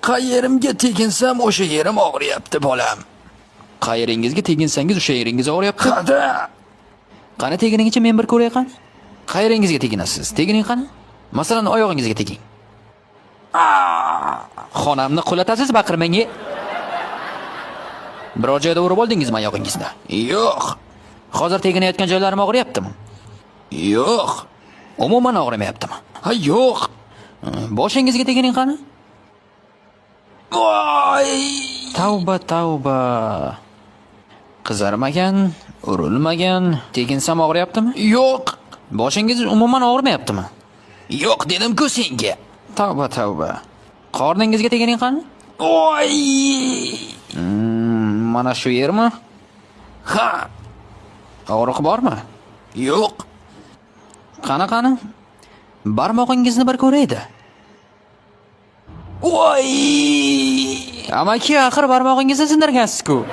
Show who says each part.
Speaker 1: Qayerimga teginsam o'sha yerim og'riyapti bolam.
Speaker 2: Qayeringizga teginsangiz o'sha yeringiz og'riyapti.
Speaker 1: Qada.
Speaker 2: Qani teginingicha men bir ko'ray qani. Qayeringizga teginasiz? Tegining qani. Masalan, oyog'ingizga teging. Xonamni qulatasiz, baqirmang. Biror joyda urib oldingizmi oyog'ingizni?
Speaker 1: Yo'q.
Speaker 2: Hozir teginayotgan joylarim og'riyaptimi?
Speaker 1: Yo'q.
Speaker 2: Umuman og'rimayaptimi?
Speaker 1: Ha, yo'q.
Speaker 2: Boshingizga tegining qani.
Speaker 1: Voy!
Speaker 2: Tavba. Qizarmagan, urilmagan, teginsam og'riyaptimi?
Speaker 1: Yo'q.
Speaker 2: Boshingiz umuman og'rimayaptimi?
Speaker 1: Yo'q dedim-ku senga.
Speaker 2: Tavba. Qorningizga tegining qani?
Speaker 1: Voy!
Speaker 2: Mana shu yermi?
Speaker 1: Ha,
Speaker 2: Og'riq bormi?
Speaker 1: yo'q.
Speaker 2: Qani? Barmog'ingizni bir ko'raydi.
Speaker 1: Voy!
Speaker 2: Amaki, axir barmog'ingizni sindirgansiz-ku.